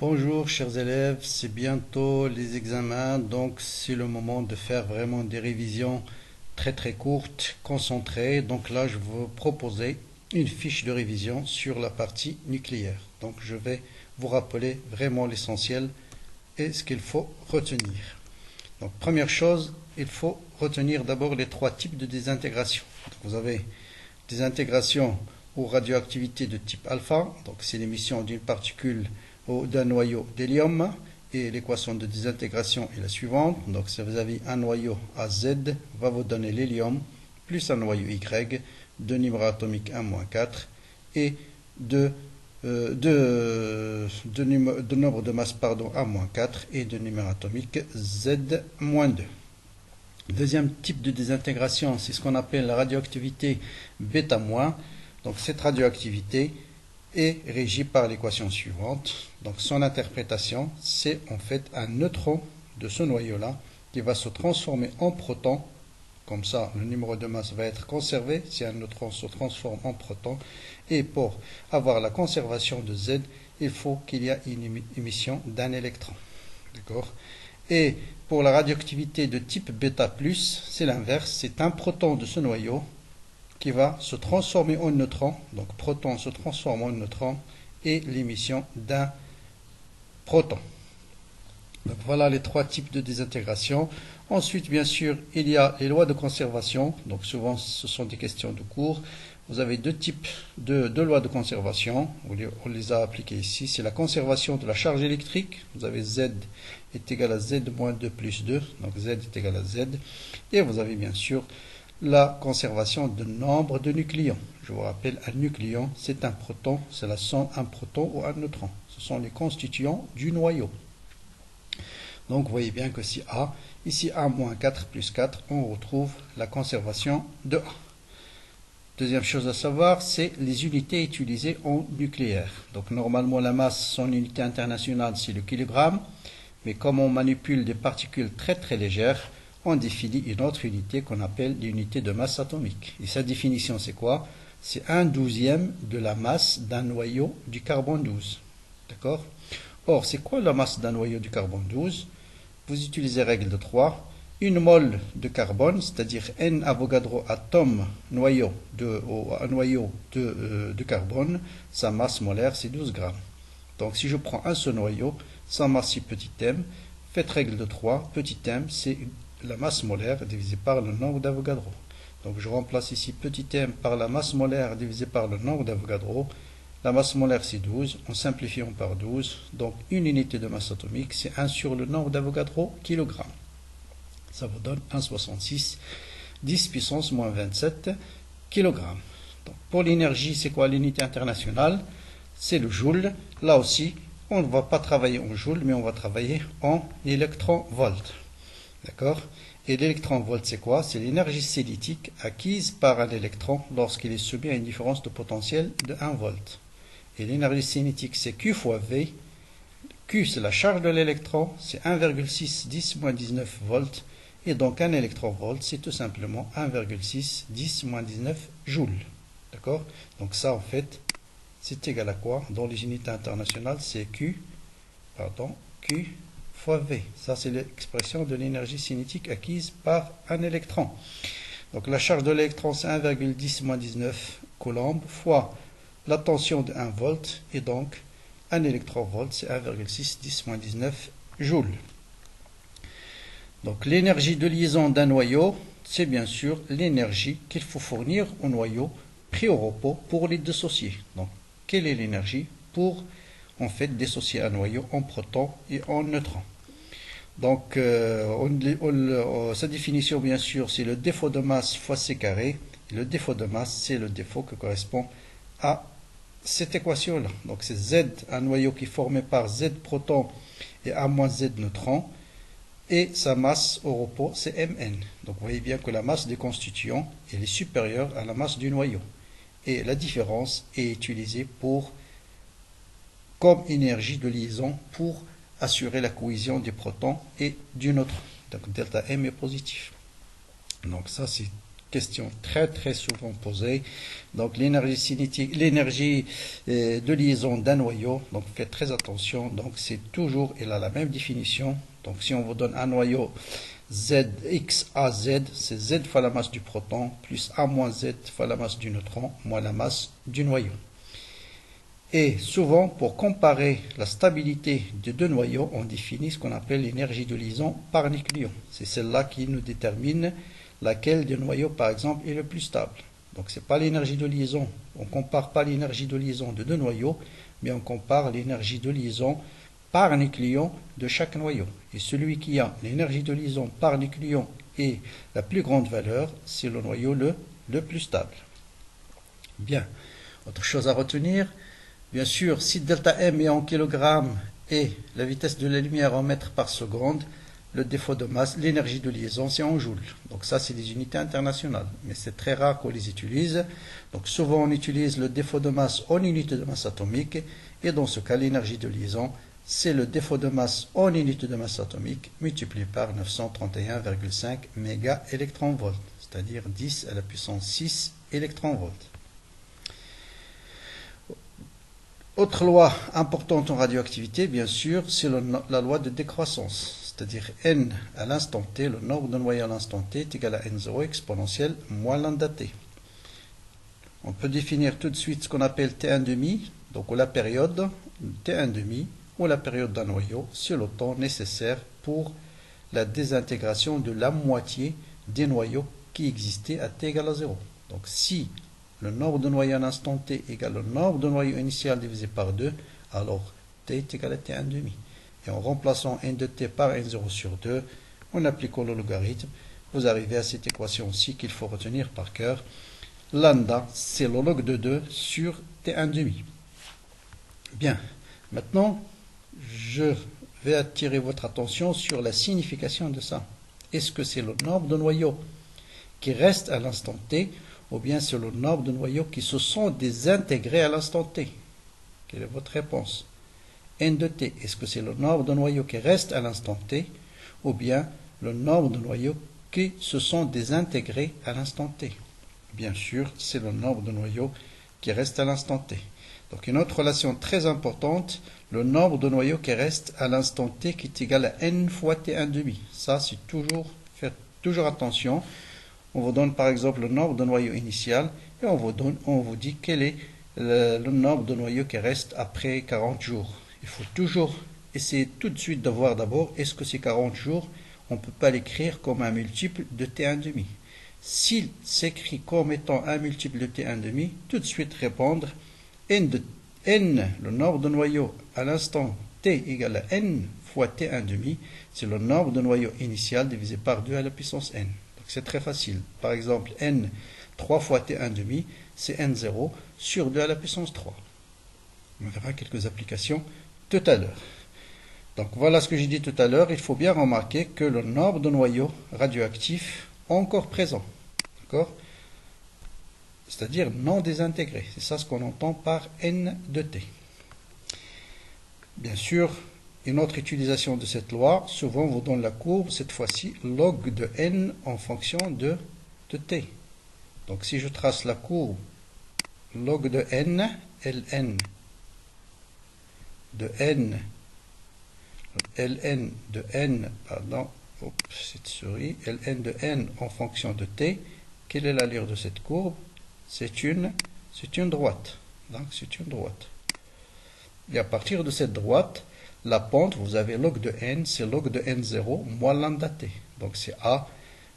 Bonjour chers élèves, c'est bientôt les examens, donc c'est le moment de faire vraiment des révisions très courtes, concentrées. Donc là je vais vous proposer une fiche de révision sur la partie nucléaire. Donc je vais vous rappeler vraiment l'essentiel et ce qu'il faut retenir. Donc première chose, il faut retenir d'abord les trois types de désintégration. Donc, vous avez des intégrations ou radioactivité de type alpha, donc c'est l'émission d'une particule ou d'un noyau d'hélium, et l'équation de désintégration est la suivante. Donc si vous avez un noyau AZ, va vous donner l'hélium plus un noyau Y de numéro atomique 1-4 et de nombre de masse 1-4 et de numéro atomique Z-2. Deuxième type de désintégration, c'est ce qu'on appelle la radioactivité bêta-. Donc cette radioactivité est régie par l'équation suivante. Donc son interprétation, c'est en fait un neutron de ce noyau-là qui va se transformer en proton. Comme ça, le numéro de masse va être conservé si un neutron se transforme en proton. Et pour avoir la conservation de Z, il faut qu'il y ait une émission d'un électron. D'accord ? Et pour la radioactivité de type bêta+, c'est l'inverse. C'est un proton de ce noyau qui va se transformer en neutron. Donc proton se transforme en neutron et l'émission d'un proton. Donc voilà les trois types de désintégration. Ensuite, bien sûr, il y a les lois de conservation. Donc souvent, ce sont des questions de cours. Vous avez deux types de lois de conservation. On les a appliquées ici. C'est la conservation de la charge électrique. Vous avez Z est égal à Z-2 plus 2. Donc Z est égal à Z. Et vous avez bien sûr la conservation de nombre de nucléons. Je vous rappelle, un nucléon, c'est un proton, c'est la somme un proton ou un neutron. Ce sont les constituants du noyau. Donc vous voyez bien que si A, ici A-4 plus 4, on retrouve la conservation de A. Deuxième chose à savoir, c'est les unités utilisées en nucléaire. Donc normalement la masse, son unité internationale, c'est le kilogramme. Mais comme on manipule des particules très légères, on définit une autre unité qu'on appelle l'unité de masse atomique. Et sa définition, c'est quoi? C'est 1/12e de la masse d'un noyau du carbone 12. D'accord? Or, c'est quoi la masse d'un noyau du carbone 12? Vous utilisez règle de 3. Une mole de carbone, c'est-à-dire N Avogadro atome noyau de carbone, sa masse molaire, c'est 12 grammes. Donc, si je prends un seul noyau, sa masse, c'est petit m, faites règle de 3, petit m, c'est la masse molaire divisée par le nombre d'Avogadro. Donc je remplace ici petit m par la masse molaire divisée par le nombre d'Avogadro. La masse molaire c'est 12, en simplifiant par 12. Donc une unité de masse atomique c'est 1 sur le nombre d'Avogadro kilogramme. Ça vous donne 1,66, 10 puissance moins 27 kg. Donc pour l'énergie, c'est quoi l'unité internationale? C'est le joule. Là aussi, on ne va pas travailler en joule, mais on va travailler en électronvolts. D'accord? Et l'électronvolt, c'est quoi? C'est l'énergie cinétique acquise par un électron lorsqu'il est soumis à une différence de potentiel de 1 volt. Et l'énergie cinétique, c'est Q fois V. Q, c'est la charge de l'électron, c'est 1,6 10 moins 19 volts. Et donc un électronvolt, c'est tout simplement 1,6 10 moins 19 joules. D'accord? Donc ça, en fait, c'est égal à quoi? Dans les unités internationales, c'est Q fois V. Ça, c'est l'expression de l'énergie cinétique acquise par un électron. Donc, la charge de l'électron, c'est 1,10 moins 19 coulombs fois la tension de 1 volt. Et donc, un électronvolt, c'est 1,6 10 moins 19 joules. Donc, l'énergie de liaison d'un noyau, c'est bien sûr l'énergie qu'il faut fournir au noyau pris au repos pour les dissocier. Donc, quelle est l'énergie pour, en fait, dissocier un noyau en proton et en neutron? Donc, sa définition, bien sûr, c'est le défaut de masse fois C carré. Et le défaut de masse, c'est le défaut qui correspond à cette équation-là. Donc, c'est Z, un noyau qui est formé par Z proton et A moins Z neutron. Et sa masse au repos, c'est Mn. Donc, vous voyez bien que la masse des constituants elle est supérieure à la masse du noyau. Et la différence est utilisée comme énergie de liaison pour assurer la cohésion des protons et du neutre. Donc delta M est positif. Donc ça c'est question très souvent posée. Donc l'énergie cinétique, l'énergie de liaison d'un noyau, donc faites très attention, donc c'est toujours, elle a la même définition. Donc si on vous donne un noyau ZXAZ, c'est Z fois la masse du proton, plus A moins Z fois la masse du neutron, moins la masse du noyau. Et souvent, pour comparer la stabilité de deux noyaux, on définit ce qu'on appelle l'énergie de liaison par nucléon. C'est celle-là qui nous détermine laquelle des noyaux, par exemple, est le plus stable. Donc, ce n'est pas l'énergie de liaison. On ne compare pas l'énergie de liaison de deux noyaux, mais on compare l'énergie de liaison par nucléon de chaque noyau. Et celui qui a l'énergie de liaison par nucléon et la plus grande valeur, c'est le noyau le plus stable. Bien. Autre chose à retenir, bien sûr, si delta M est en kilogrammes et la vitesse de la lumière en mètres par seconde, le défaut de masse, l'énergie de liaison, c'est en joules. Donc ça, c'est des unités internationales. Mais c'est très rare qu'on les utilise. Donc souvent, on utilise le défaut de masse en unité de masse atomique. Et dans ce cas, l'énergie de liaison, c'est le défaut de masse en unité de masse atomique multiplié par 931,5 mégaélectronvolts, c'est-à-dire 10 à la puissance 6 électronvolts. Autre loi importante en radioactivité, bien sûr, c'est la loi de décroissance. C'est-à-dire n à l'instant t, le nombre de noyaux à l'instant t est égal à n0 exponentielle moins lambda t. On peut définir tout de suite ce qu'on appelle t1,5, donc la période t1,5 ou la période d'un noyau, c'est le temps nécessaire pour la désintégration de la moitié des noyaux qui existaient à t égale à 0. Donc si le nombre de noyaux à l'instant t égale le nombre de noyaux initial divisé par 2, alors t est égal à t1,5. Et en remplaçant n de t par n0 sur 2, en appliquant le logarithme, vous arrivez à cette équation-ci qu'il faut retenir par cœur. Lambda, c'est le log de 2 sur t1,5. Bien, maintenant, je vais attirer votre attention sur la signification de ça. Est-ce que c'est le nombre de noyaux qui restent à l'instant t, ou bien c'est le nombre de noyaux qui se sont désintégrés à l'instant t? Quelle est votre réponse? N de t, est-ce que c'est le nombre de noyaux qui restent à l'instant t, ou bien le nombre de noyaux qui se sont désintégrés à l'instant t? Bien sûr, c'est le nombre de noyaux qui restent à l'instant t. Donc une autre relation très importante, le nombre de noyaux qui restent à l'instant t qui est égal à n fois t1,5. Ça, c'est toujours, faites toujours attention. On vous donne par exemple le nombre de noyaux initial et on vous dit quel est le nombre de noyaux qui restent après 40 jours. Il faut toujours essayer tout de suite de voir d'abord, est-ce que ces 40 jours, on ne peut pas l'écrire comme un multiple de t1,5. S'il s'écrit comme étant un multiple de t1,5, tout de suite répondre n, le nombre de noyaux à l'instant t égale à n fois t1,5, c'est le nombre de noyaux initial divisé par 2 à la puissance n. Donc c'est très facile. Par exemple, n 3 fois t1,5, c'est n0 sur 2 à la puissance 3. On verra quelques applications tout à l'heure. Donc voilà ce que j'ai dit tout à l'heure. Il faut bien remarquer que le nombre de noyaux radioactifs encore présents, d'accord, c'est-à-dire non désintégrés. C'est ça ce qu'on entend par n de t. Bien sûr, une autre utilisation de cette loi, souvent on vous donne la courbe, cette fois-ci log de n en fonction de t. Donc si je trace la courbe log de n, ln de n, ln de n, pardon, cette souris, ln de n en fonction de t, quelle est l'allure de cette courbe? C'est une droite. Donc c'est une droite. Et à partir de cette droite, la pente, vous avez log de n, c'est log de n0 moins lambda t. Donc c'est a,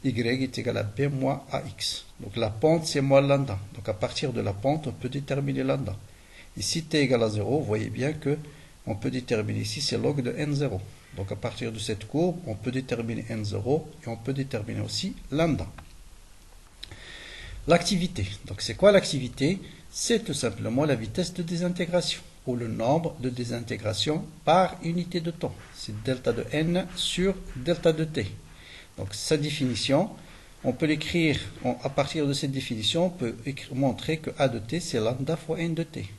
y est égal à b moins ax. Donc la pente, c'est moins lambda. Donc à partir de la pente, on peut déterminer lambda. Ici, t égale à 0, vous voyez bien que on peut déterminer ici, c'est log de n0. Donc à partir de cette courbe, on peut déterminer n0 et on peut déterminer aussi lambda. L'activité. Donc c'est quoi l'activité? C'est tout simplement la vitesse de désintégration ou le nombre de désintégration par unité de temps. C'est delta de n sur delta de t. Donc sa définition, on peut l'écrire à partir de cette définition, on peut montrer que a de t c'est lambda fois n de t.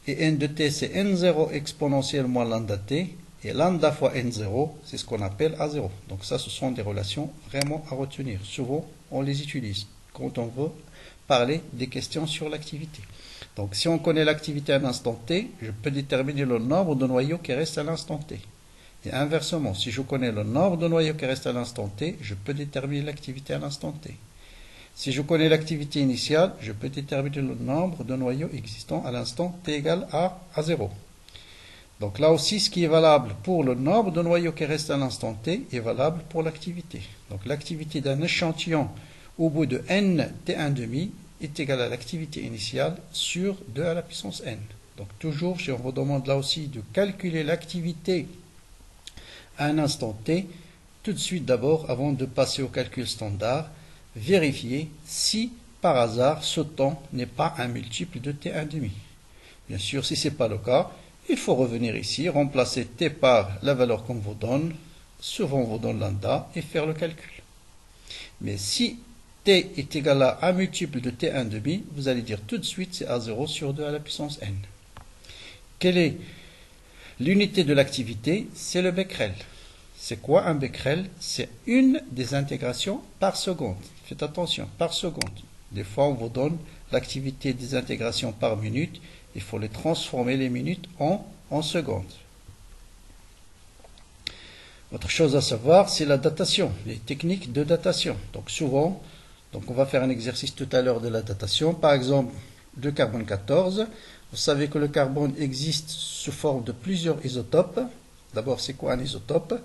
Et n de t c'est n0 exponentielle moins lambda t. Et lambda fois n0, c'est ce qu'on appelle A0. Donc ça, ce sont des relations vraiment à retenir. Souvent, on les utilise. quand on veut parler des questions sur l'activité. Donc si on connaît l'activité à l'instant T, je peux déterminer le nombre de noyaux qui restent à l'instant T. Et inversement, si je connais le nombre de noyaux qui restent à l'instant T, je peux déterminer l'activité à l'instant T. Si je connais l'activité initiale, je peux déterminer le nombre de noyaux existants à l'instant T égale à 0. Donc là aussi, ce qui est valable pour le nombre de noyaux qui restent à l'instant T est valable pour l'activité. Donc l'activité d'un échantillon au bout de n T1,5 est égale à l'activité initiale sur 2 à la puissance n. Donc toujours, si on vous demande là aussi de calculer l'activité à un instant T, tout de suite d'abord, avant de passer au calcul standard, vérifier si par hasard ce temps n'est pas un multiple de T1,5. Bien sûr, si ce n'est pas le cas, il faut revenir ici, remplacer T par la valeur qu'on vous donne, souvent on vous donne lambda, et faire le calcul. Mais si T est égal à un multiple de T1,5, vous allez dire tout de suite c'est A0 sur 2 à la puissance n. Quelle est l'unité de l'activité? C'est le becquerel. C'est quoi un becquerel? C'est une des intégrations par seconde. Faites attention, par seconde. Des fois, on vous donne l'activité des intégrations par minute. Il faut les transformer, les minutes, en secondes. Autre chose à savoir, c'est la datation, les techniques de datation. Donc souvent, on va faire un exercice tout à l'heure de la datation. Par exemple, le carbone 14. Vous savez que le carbone existe sous forme de plusieurs isotopes. D'abord, c'est quoi un isotope?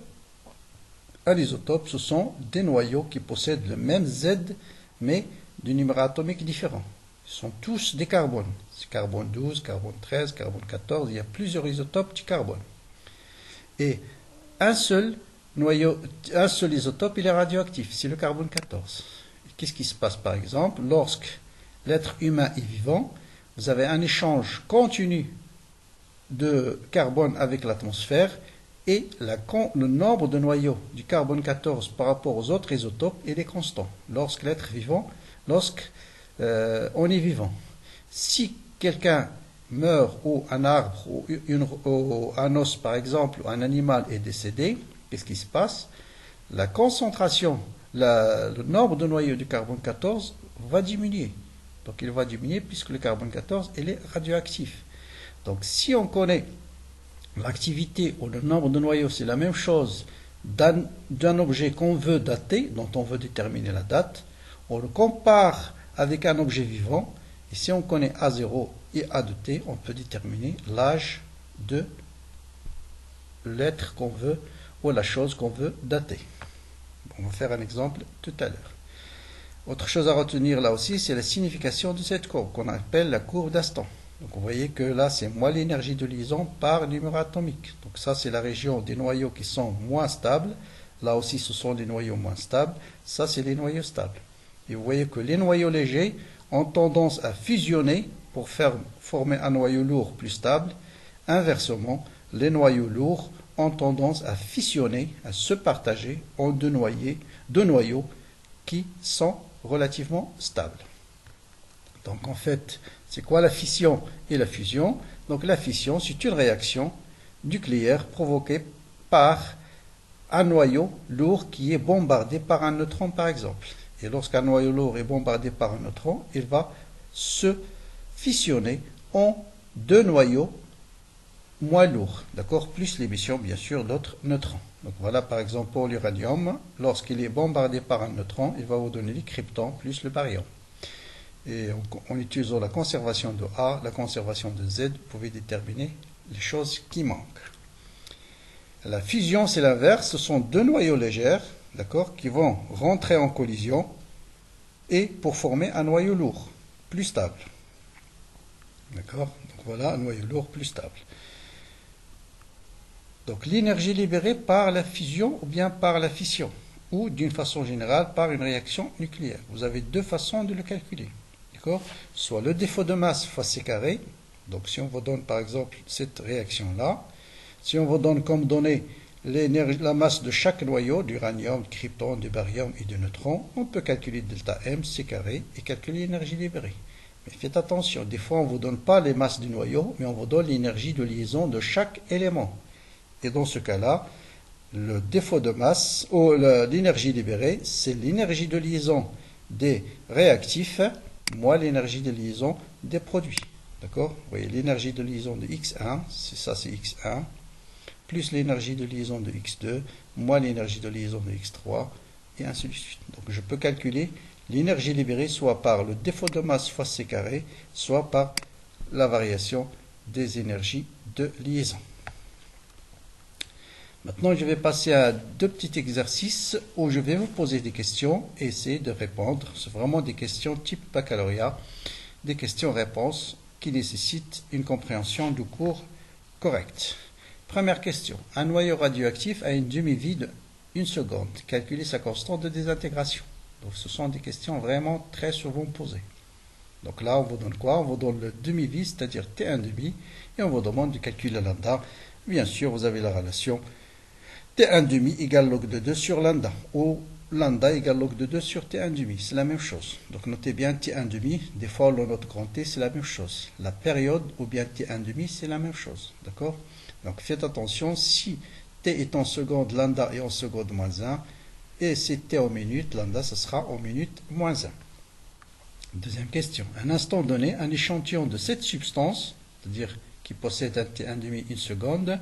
Un isotope, ce sont des noyaux qui possèdent le même Z, mais du numéro atomique différent. Ils sont tous des carbones. C'est carbone 12, carbone 13, carbone 14. Il y a plusieurs isotopes du carbone. Et un seul noyau, un seul isotope, il est radioactif. C'est le carbone 14. Qu'est-ce qui se passe par exemple lorsque l'être humain est vivant? Vous avez un échange continu de carbone avec l'atmosphère et le nombre de noyaux du carbone 14 par rapport aux autres isotopes est constant lorsque l'être vivant, on est vivant. Si quelqu'un meurt ou un arbre ou un os par exemple ou un animal est décédé, qu'est-ce qui se passe? La concentration, le nombre de noyaux du carbone 14 va diminuer. Donc il va diminuer puisque le carbone 14 il est radioactif. Donc si on connaît l'activité ou le nombre de noyaux, c'est la même chose d'un objet qu'on veut dater, dont on veut déterminer la date, on le compare avec un objet vivant, et si on connaît A0 et A de T, on peut déterminer l'âge de l'être qu'on veut ou la chose qu'on veut dater. On va faire un exemple tout à l'heure. Autre chose à retenir là aussi, c'est la signification de cette courbe qu'on appelle la courbe d'Aston. Donc vous voyez que là, c'est moins l'énergie de liaison par numéro atomique. Donc ça, c'est la région des noyaux qui sont moins stables. Là aussi, ce sont des noyaux moins stables. Ça, c'est les noyaux stables. Et vous voyez que les noyaux légers ont tendance à fusionner pour former un noyau lourd plus stable. Inversement, les noyaux lourds ont tendance à fissionner, à se partager en deux noyaux qui sont relativement stables. Donc en fait, c'est quoi la fission et la fusion? Donc la fission, c'est une réaction nucléaire provoquée par un noyau lourd qui est bombardé par un neutron par exemple. Et lorsqu'un noyau lourd est bombardé par un neutron, il va se fissionner en deux noyaux moins lourds, d'accord, plus l'émission bien sûr d'autres neutrons. Donc voilà par exemple pour l'uranium, lorsqu'il est bombardé par un neutron, il va vous donner les kryptons plus le baryon. Et en utilisant la conservation de A, la conservation de Z, vous pouvez déterminer les choses qui manquent. La fusion, c'est l'inverse, ce sont deux noyaux légers, d'accord, qui vont rentrer en collision et pour former un noyau lourd, plus stable. D'accord, donc voilà un noyau lourd plus stable. Donc l'énergie libérée par la fusion ou bien par la fission, ou d'une façon générale par une réaction nucléaire. Vous avez deux façons de le calculer. Soit le défaut de masse fois C carré, donc si on vous donne par exemple cette réaction-là, si on vous donne comme donnée la masse de chaque noyau, d'uranium, de krypton, de baryum et de neutrons, on peut calculer delta M, C carré et calculer l'énergie libérée. Mais faites attention, des fois on ne vous donne pas les masses du noyau, mais on vous donne l'énergie de liaison de chaque élément. Et dans ce cas-là, le défaut de masse, ou l'énergie libérée, c'est l'énergie de liaison des réactifs moins l'énergie de liaison des produits. D'accord? Vous voyez, l'énergie de liaison de X1, c'est ça, c'est X1, plus l'énergie de liaison de X2, moins l'énergie de liaison de X3, et ainsi de suite. Donc je peux calculer l'énergie libérée soit par le défaut de masse fois C carré, soit par la variation des énergies de liaison. Maintenant, je vais passer à deux petits exercices où je vais vous poser des questions et essayer de répondre. C'est vraiment des questions type baccalauréat, des questions-réponses qui nécessitent une compréhension du cours correcte. Première question. Un noyau radioactif a une demi-vie de 1 seconde. Calculez sa constante de désintégration. Donc, ce sont des questions vraiment très souvent posées. Donc là, on vous donne quoi? On vous donne le demi-vie, c'est-à-dire T1,5, et on vous demande de calculer lambda. Bien sûr, vous avez la relation T1,5 égale log de 2 sur lambda, ou lambda égale log de 2 sur T1,5. C'est la même chose. Donc notez bien T1,5. Des fois, on le note grand T, c'est la même chose. La période ou bien T1,5, c'est la même chose. D'accord? Donc faites attention, si T est en seconde, lambda est en seconde moins 1, et si T en minute, lambda, ce sera en minute moins 1. Deuxième question. À un instant donné, un échantillon de cette substance, c'est-à-dire qui possède un T1,5 1 seconde,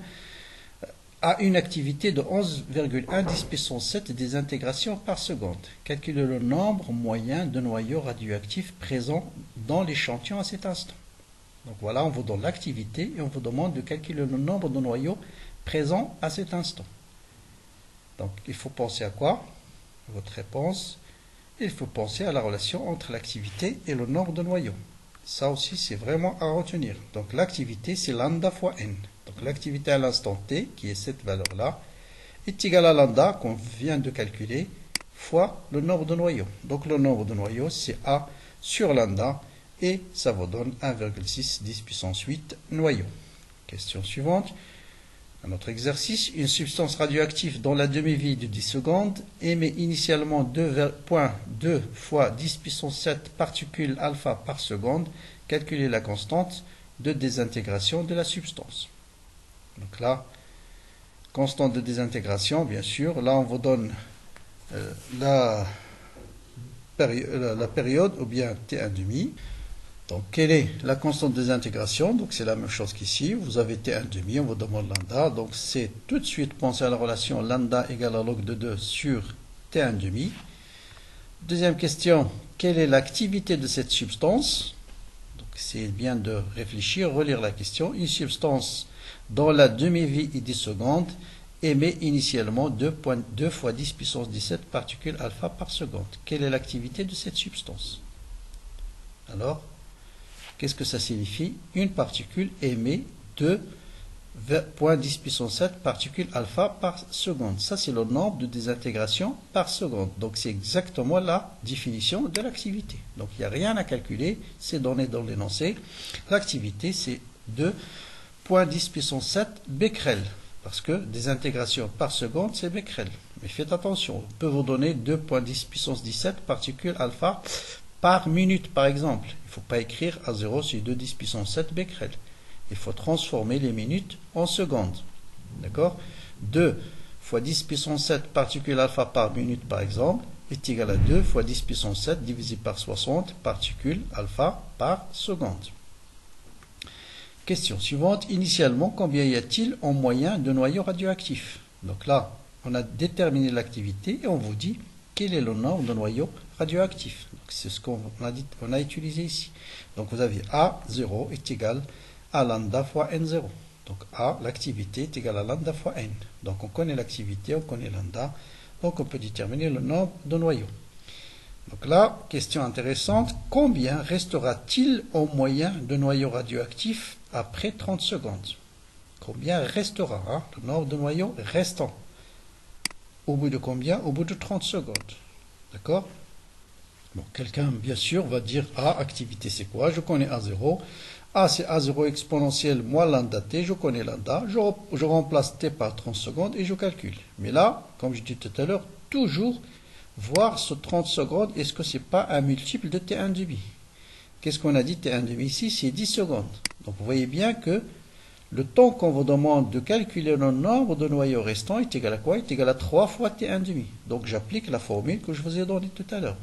a une activité de 11,1 10 puissance 7 désintégrations par seconde. Calculez le nombre moyen de noyaux radioactifs présents dans l'échantillon à cet instant. Donc voilà, on vous donne l'activité et on vous demande de calculer le nombre de noyaux présents à cet instant. Donc il faut penser à quoi? Votre réponse, il faut penser à la relation entre l'activité et le nombre de noyaux. Ça aussi, c'est vraiment à retenir. Donc l'activité, c'est lambda fois n. Donc l'activité à l'instant t, qui est cette valeur-là, est égale à lambda qu'on vient de calculer, fois le nombre de noyaux. Donc le nombre de noyaux, c'est A sur lambda, et ça vous donne 1,6 10 puissance 8 noyaux. Question suivante. Un autre exercice. Une substance radioactive dont la demi-vie de 10 secondes émet initialement 2,2 fois 10 puissance 7 particules alpha par seconde. Calculez la constante de désintégration de la substance. Donc là, constante de désintégration, bien sûr. Là, on vous donne la période, ou bien T1,5. Donc, quelle est la constante de désintégration? Donc, c'est la même chose qu'ici. Vous avez T1,5, on vous demande lambda. Donc, c'est tout de suite penser à la relation lambda égale à log de 2 sur T1,5. Deuxième question, quelle est l'activité de cette substance? Donc, c'est bien de réfléchir, relire la question. Une substance dont la demi-vie est 10 secondes émet initialement 2,2 fois 10 puissance 17 particules alpha par seconde. Quelle est l'activité de cette substance? Alors, qu'est-ce que ça signifie? Une particule émet 2,10 puissance 7 particules alpha par seconde. Ça, c'est le nombre de désintégration par seconde. Donc, c'est exactement la définition de l'activité. Donc, il n'y a rien à calculer, c'est donné dans l'énoncé. L'activité, c'est 2,10 puissance 7 becquerel. Parce que désintégration par seconde, c'est becquerel. Mais faites attention, on peut vous donner 2,10 puissance 17 particules alpha par minute, par exemple. Il ne faut pas écrire à 0 sur 2,10 puissance 7 becquerel. Il faut transformer les minutes en secondes. D'accord? 2 fois 10 puissance 7 particules alpha par minute, par exemple, est égal à 2 fois 10 puissance 7 divisé par 60 particules alpha par seconde. Question suivante. Initialement, combien y a-t-il en moyen de noyaux radioactifs? Donc là, on a déterminé l'activité et on vous dit quel est le nombre de noyaux radioactifs. C'est ce qu'on a utilisé ici. Donc vous avez A0 est égal à lambda fois N0. Donc A, l'activité est égale à lambda fois N. Donc on connaît l'activité, on connaît lambda. Donc on peut déterminer le nombre de noyaux. Donc là, question intéressante, combien restera-t-il en moyen de noyaux radioactifs après 30 secondes? Combien restera, hein, le nombre de noyaux restants? Au bout de combien? Au bout de 30 secondes. D'accord? Bon, quelqu'un, bien sûr, va dire, ah, activité, c'est quoi? Je connais A0. A, c'est A0 exponentielle moins lambda t. Je connais lambda. Je remplace t par 30 secondes et je calcule. Mais là, comme je dis tout à l'heure, toujours voir ce 30 secondes, est-ce que ce n'est pas un multiple de T1,5? Qu'est-ce qu'on a dit T1,5 ici? C'est 10 secondes. Donc vous voyez bien que le temps qu'on vous demande de calculer le nombre de noyaux restants est égal à quoi? Est égal à 3 fois T1,5. Donc j'applique la formule que je vous ai donnée tout à l'heure.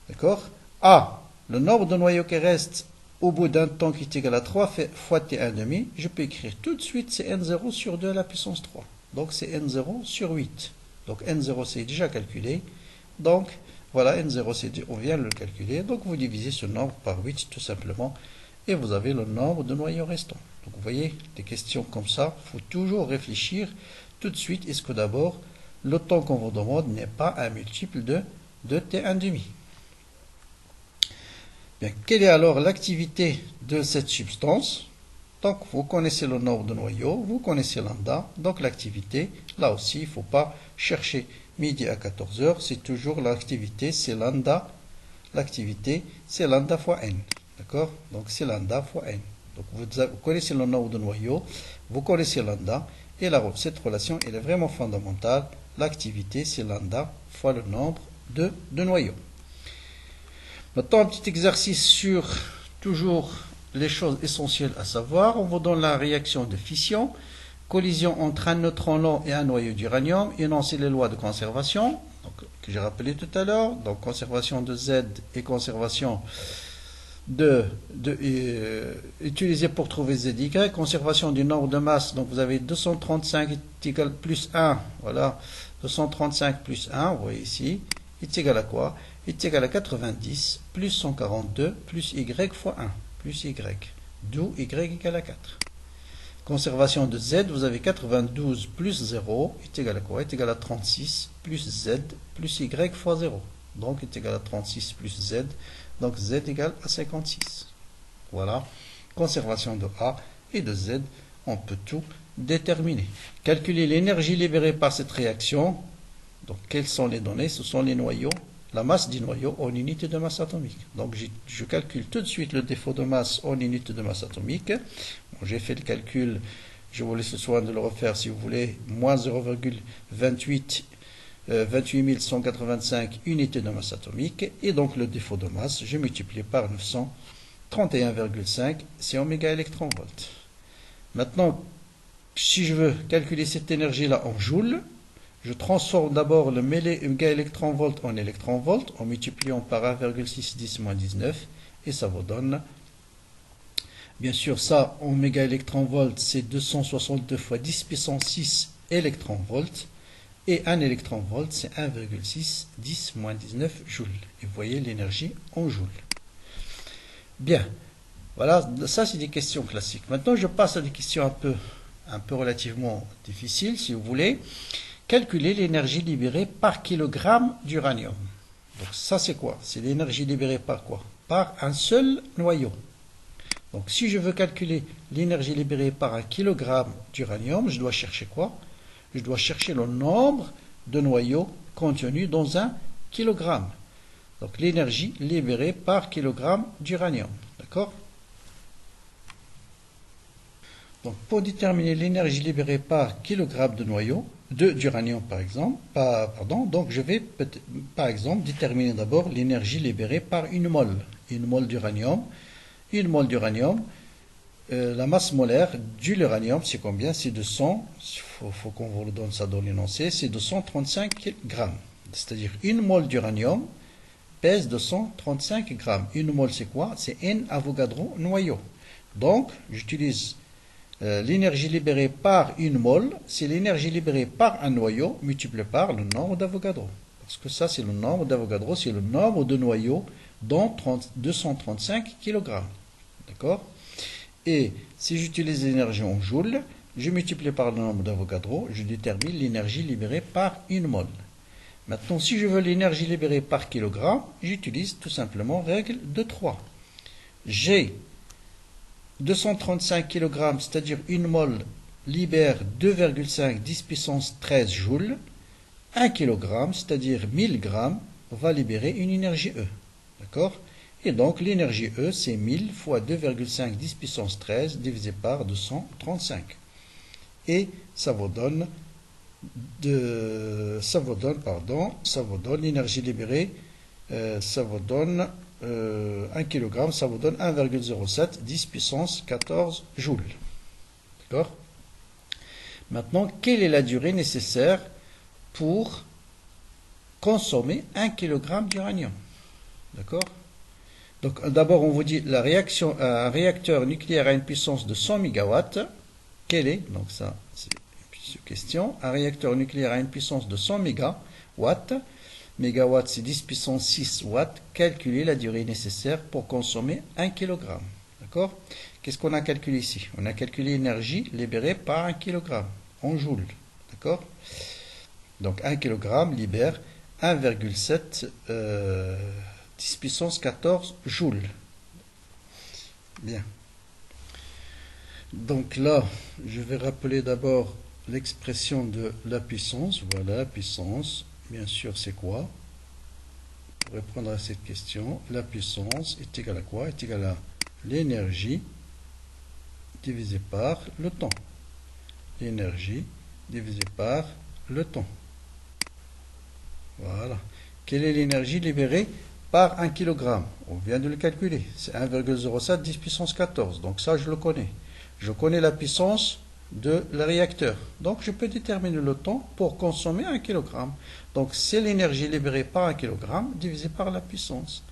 D'accord? A, le nombre de noyaux qui restent au bout d'un temps qui est égal à 3 fois T1,5. Je peux écrire tout de suite, c'est N0 sur 2 à la puissance 3. Donc c'est N0 sur 8. Donc N0 c'est déjà calculé. Donc voilà, N0 on vient de le calculer. Donc vous divisez ce nombre par 8 tout simplement. Et vous avez le nombre de noyaux restants. Donc vous voyez, des questions comme ça, il faut toujours réfléchir tout de suite. Est-ce que d'abord, le temps qu'on vous demande n'est pas un multiple de T1,5? Bien, quelle est alors l'activité de cette substance? Donc vous connaissez le nombre de noyaux, vous connaissez lambda, donc l'activité, là aussi il ne faut pas chercher midi à 14 heures, c'est toujours l'activité, c'est lambda, l'activité c'est lambda fois n, d'accord? Donc c'est lambda fois n. Donc vous connaissez le nombre de noyaux, vous connaissez lambda, et cette relation elle est vraiment fondamentale, l'activité c'est lambda fois le nombre de noyaux. Maintenant, un petit exercice sur toujours les choses essentielles à savoir. On vous donne la réaction de fission, collision entre un neutron lent et un noyau d'uranium, énoncer les lois de conservation, donc, que j'ai rappelé tout à l'heure. Donc, conservation de Z et conservation utilisée pour trouver ZY. Conservation du nombre de masse. Donc, vous avez 235 est égal plus 1. Voilà, 235 plus 1, vous voyez ici, est égal à quoi? Est égal à 90 plus 142 plus y fois 1 plus y, d'où y égale à 4. Conservation de z, vous avez 92 plus 0 est égal à quoi? Est égal à 36 plus z plus y fois 0. Donc est égal à 36 plus z, donc z égale à 56. Voilà, conservation de A et de Z, on peut tout déterminer. Calculer l'énergie libérée par cette réaction. Donc quelles sont les données? Ce sont les noyaux. La masse du noyau en unité de masse atomique. Donc je calcule tout de suite le défaut de masse en unité de masse atomique. Bon, j'ai fait le calcul, je vous laisse le soin de le refaire si vous voulez. Moins 0,28 185 unités de masse atomique. Et donc le défaut de masse, je multiplie par 931,5, c'est oméga électron-volt. Maintenant, si je veux calculer cette énergie-là en joules, je transforme d'abord le méga électron-volt en électron-volt en multipliant par 1,610-19 et ça vous donne, bien sûr ça en méga électron-volt c'est 262 fois 10 puissance 6 électron-volt et un électron-volt c'est 1,6 10-19 joules. Et vous voyez l'énergie en joules. Bien, voilà, ça c'est des questions classiques. Maintenant je passe à des questions un peu relativement difficiles si vous voulez. Calculer l'énergie libérée par kilogramme d'uranium. Donc ça c'est quoi? C'est l'énergie libérée par quoi? Par un seul noyau. Donc si je veux calculer l'énergie libérée par un kilogramme d'uranium, je dois chercher quoi? Je dois chercher le nombre de noyaux contenus dans un kilogramme. Donc l'énergie libérée par kilogramme d'uranium. D'accord? Donc pour déterminer l'énergie libérée par kilogramme de noyau, d'uranium par exemple, donc je vais par exemple déterminer d'abord l'énergie libérée par une mole d'uranium. Une mole d'uranium, la masse molaire de l'uranium c'est combien? C'est 200, il faut qu'on vous donne ça dans l'énoncé, c'est 235 grammes. C'est-à-dire une mole d'uranium pèse 235 grammes. Une mole c'est quoi? C'est N Avogadro noyau. Donc j'utilise l'énergie libérée par une mole, c'est l'énergie libérée par un noyau multiplié par le nombre d'Avogadro. Parce que ça, c'est le nombre d'Avogadro, c'est le nombre de noyaux dans 235 kg. D'accord? Et si j'utilise l'énergie en joules, je multiplie par le nombre d'Avogadro, je détermine l'énergie libérée par une mole. Maintenant, si je veux l'énergie libérée par kilogramme, j'utilise tout simplement règle de 3. J'ai 235 kg, c'est-à-dire une mole libère 2,5 10 puissance 13 joules. 1 kg, c'est-à-dire 1000 grammes, va libérer une énergie E. D'accord? Et donc l'énergie E, c'est 1000 fois 2,5 10 puissance 13 divisé par 235. Et ça vous donne l'énergie libérée, ça vous donne 1 kg, ça vous donne 1,07 10 puissance 14 joules. D'accord? Maintenant, quelle est la durée nécessaire pour consommer 1 kg d'uranium? D'accord? Donc d'abord on vous dit la réaction, un réacteur nucléaire à une puissance de 100 MW. Quelle est? Donc ça c'est une question. Un réacteur nucléaire à une puissance de 100 MW. Mégawatt c'est 10 puissance 6 watts. Calculez la durée nécessaire pour consommer 1 kg. D'accord? Qu'est-ce qu'on a calculé ici? On a calculé l'énergie libérée par 1 kg en joules. D'accord? Donc 1 kg libère 1,7 10 puissance 14 joules. Bien. Donc là, je vais rappeler d'abord l'expression de la puissance. Voilà, la puissance. Bien sûr, c'est quoi? Pour répondre à cette question, la puissance est égale à quoi? Est égale à l'énergie divisé par le temps. L'énergie divisé par le temps. Voilà. Quelle est l'énergie libérée par 1 kg? On vient de le calculer. C'est 1,07 10 puissance 14. Donc ça, je le connais. Je connais la puissance de le réacteur. Donc je peux déterminer le temps pour consommer 1 kg. Donc c'est l'énergie libérée par 1 kg divisé par la puissance.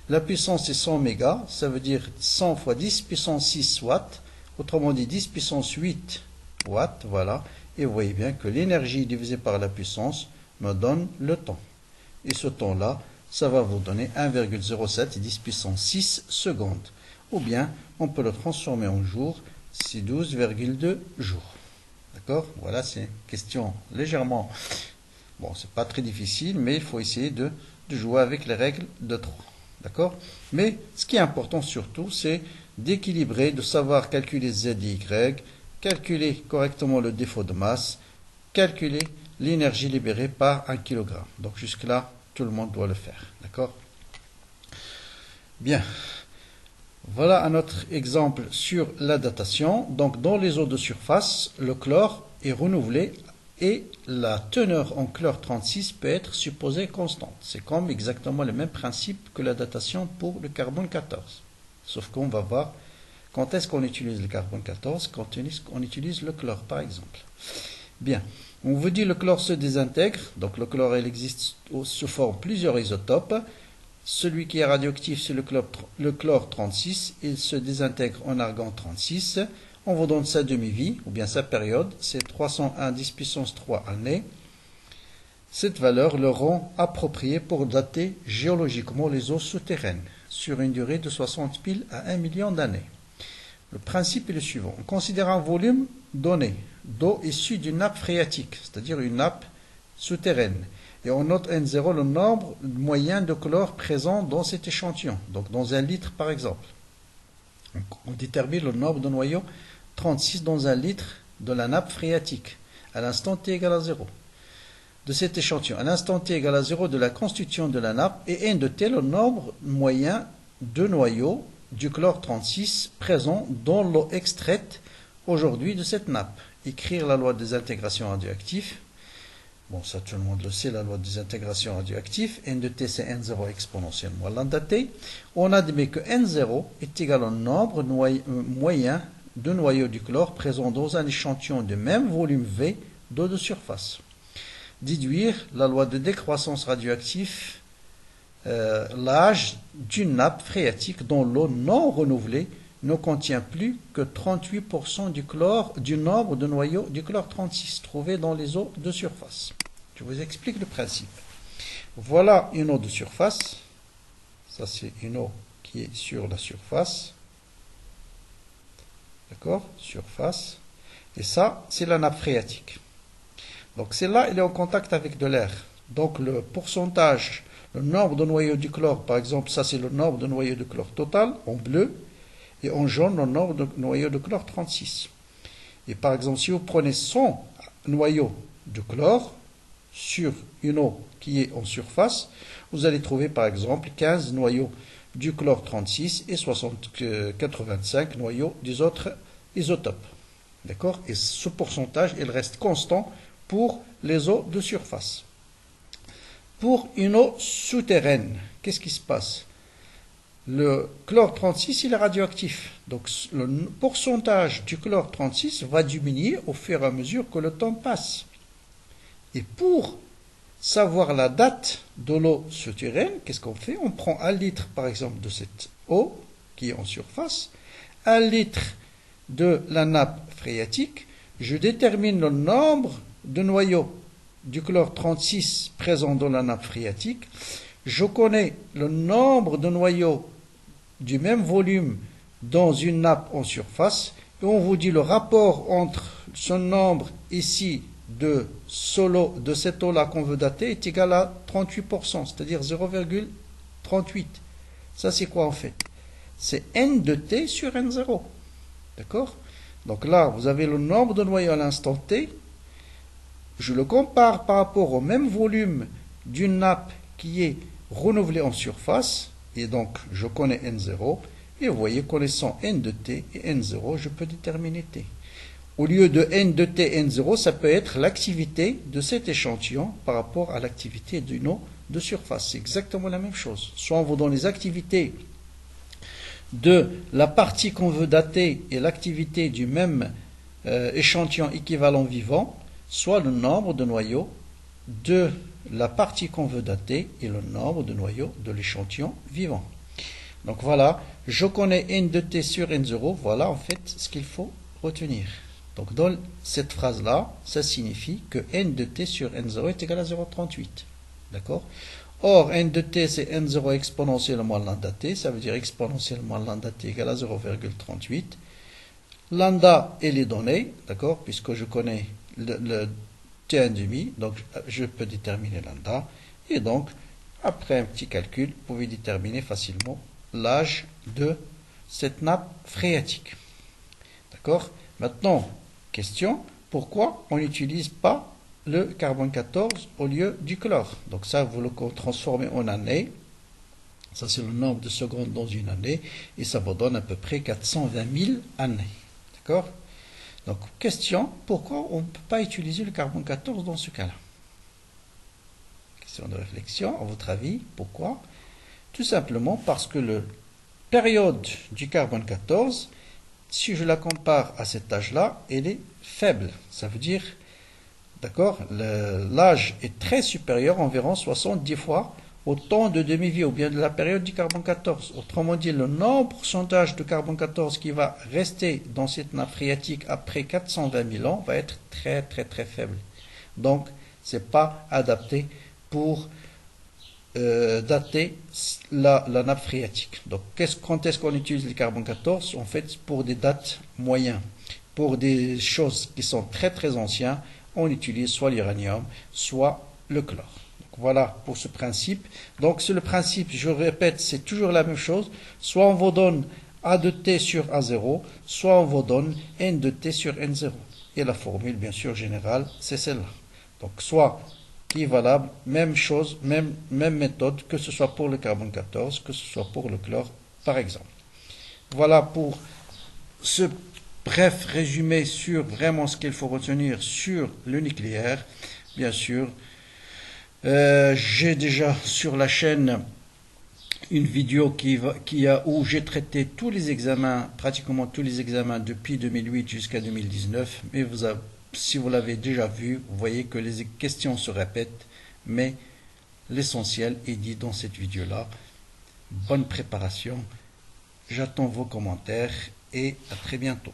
La puissance est 100 mégas, ça veut dire 100 fois 10 puissance 6 watts. Autrement dit 10 puissance 8 watts. Voilà. Et vous voyez bien que l'énergie divisée par la puissance me donne le temps. Et ce temps-là, ça va vous donner 1,07 10 puissance 6 secondes. Ou bien, on peut le transformer en jours, c'est 12,2 jours. D'accord? Voilà, c'est une question légèrement... Bon, c'est pas très difficile, mais il faut essayer de jouer avec les règles de 3. D'accord? Mais ce qui est important surtout, c'est d'équilibrer, de savoir calculer Z et Y, calculer correctement le défaut de masse, calculer l'énergie libérée par 1 kg. Donc jusque-là, tout le monde doit le faire. D'accord? Bien. Voilà un autre exemple sur la datation. Donc dans les eaux de surface, le chlore est renouvelé et la teneur en chlore 36 peut être supposée constante. C'est comme exactement le même principe que la datation pour le carbone 14. Sauf qu'on va voir quand est-ce qu'on utilise le carbone 14, quand on utilise le chlore par exemple. Bien, on vous dit le chlore se désintègre. Donc le chlore il existe sous forme plusieurs isotopes. Celui qui est radioactif, c'est le chlore 36. Il se désintègre en argon 36. On vous donne sa demi-vie, ou bien sa période. C'est 301 10 puissance 3 années. Cette valeur le rend approprié pour dater géologiquement les eaux souterraines, sur une durée de 60 000 à 1 million d'années. Le principe est le suivant. On considère un volume donné d'eau issue d'une nappe phréatique, c'est-à-dire une nappe souterraine. Et on note N0 le nombre moyen de chlore présent dans cet échantillon, donc dans 1 litre par exemple. On détermine le nombre de noyaux 36 dans 1 litre de la nappe phréatique, à l'instant t égale à 0. De cet échantillon, à l'instant t égale à 0 de la constitution de la nappe, et N de T le nombre moyen de noyaux du chlore 36 présent dans l'eau extraite aujourd'hui de cette nappe. Écrire la loi des intégrations radioactives. Bon, ça tout le monde le sait, la loi des intégrations radioactives. N de T c'est N0 exponentiellement lambda T. On admet que N0 est égal au nombre moyen de noyaux du chlore présents dans un échantillon de même volume V d'eau de surface. Déduire la loi de décroissance radioactive, l'âge d'une nappe phréatique dont l'eau non renouvelée ne contient plus que 38% du nombre de noyaux du chlore 36 trouvés dans les eaux de surface. Je vous explique le principe. Voilà une eau de surface. Ça, c'est une eau qui est sur la surface. D'accord? Surface. Et ça, c'est la nappe phréatique. Donc, celle-là, elle est en contact avec de l'air. Donc, le pourcentage, le nombre de noyaux du chlore, par exemple, ça, c'est le nombre de noyaux de chlore total, en bleu. Et en jaune, le nombre de noyaux de chlore 36. Et par exemple, si vous prenez 100 noyaux de chlore sur une eau qui est en surface, vous allez trouver par exemple 15 noyaux du chlore 36 et 85 noyaux des autres isotopes. D'accord? Et ce pourcentage, il reste constant pour les eaux de surface. Pour une eau souterraine, qu'est-ce qui se passe? Le chlore 36, il est radioactif. Donc, le pourcentage du chlore 36 va diminuer au fur et à mesure que le temps passe. Et pour savoir la date de l'eau souterraine, qu'est-ce qu'on fait? On prend 1 litre par exemple de cette eau qui est en surface, 1 litre de la nappe phréatique, je détermine le nombre de noyaux du chlore 36 présents dans la nappe phréatique, je connais le nombre de noyaux du même volume dans une nappe en surface, et on vous dit le rapport entre ce nombre ici de cette eau-là qu'on veut dater est égal à 38%, c'est-à-dire 0,38. Ça c'est quoi en fait? C'est N de T sur N0. D'accord? Donc là, vous avez le nombre de noyaux à l'instant T. Je le compare par rapport au même volume d'une nappe qui est renouvelée en surface. Et donc, je connais N0. Et vous voyez, connaissant N de T et N0, je peux déterminer T. Au lieu de N de T, N0, ça peut être l'activité de cet échantillon par rapport à l'activité d'une eau de surface. C'est exactement la même chose. Soit on vous donne les activités de la partie qu'on veut dater et l'activité du même échantillon équivalent vivant, soit le nombre de noyaux de la partie qu'on veut dater et le nombre de noyaux de l'échantillon vivant. Donc voilà, je connais N de T sur N0, voilà en fait ce qu'il faut retenir. Donc dans cette phrase-là, ça signifie que N de T sur N0 est égal à 0,38. D'accord? Or, N de T, c'est N0 exponentielle moins lambda T, ça veut dire exponentielle moins lambda T égale à 0,38. Lambda est les données, d'accord, puisque je connais le T1,5, donc je peux déterminer lambda. Et donc, après un petit calcul, vous pouvez déterminer facilement l'âge de cette nappe phréatique. D'accord? Maintenant, question, pourquoi on n'utilise pas le carbone 14 au lieu du chlore? Donc ça, vous le transformez en années. Ça, c'est le nombre de secondes dans une année. Et ça vous donne à peu près 420 000 années. D'accord? Donc, question, pourquoi on ne peut pas utiliser le carbone 14 dans ce cas-là? Question de réflexion, à votre avis, pourquoi? Tout simplement parce que la période du carbone 14, si je la compare à cet âge-là, elle est faible. Ça veut dire, d'accord, l'âge est très supérieur, environ 70 fois, au temps de demi-vie ou bien de la période du carbone 14. Autrement dit, le pourcentage de carbone 14 qui va rester dans cette nappe phréatique après 420 000 ans va être très très très faible. Donc, ce n'est pas adapté pour dater la nappe phréatique. Donc, quand est-ce qu'on utilise le carbone 14? En fait, pour des dates moyennes. Pour des choses qui sont très très anciennes, on utilise soit l'uranium, soit le chlore. Donc, voilà pour ce principe. Donc, c'est le principe, je répète, c'est toujours la même chose. Soit on vous donne A de T sur A0, soit on vous donne N de T sur N0. Et la formule, bien sûr, générale, c'est celle-là. Donc, soit qui est valable, même chose, même méthode, que ce soit pour le carbone 14, que ce soit pour le chlore, par exemple. Voilà pour ce bref résumé sur vraiment ce qu'il faut retenir sur le nucléaire. Bien sûr, j'ai déjà sur la chaîne une vidéo où j'ai traité tous les examens, pratiquement tous les examens depuis 2008 jusqu'à 2019, mais si vous l'avez déjà vu, vous voyez que les questions se répètent, mais l'essentiel est dit dans cette vidéo-là. Bonne préparation, j'attends vos commentaires et à très bientôt.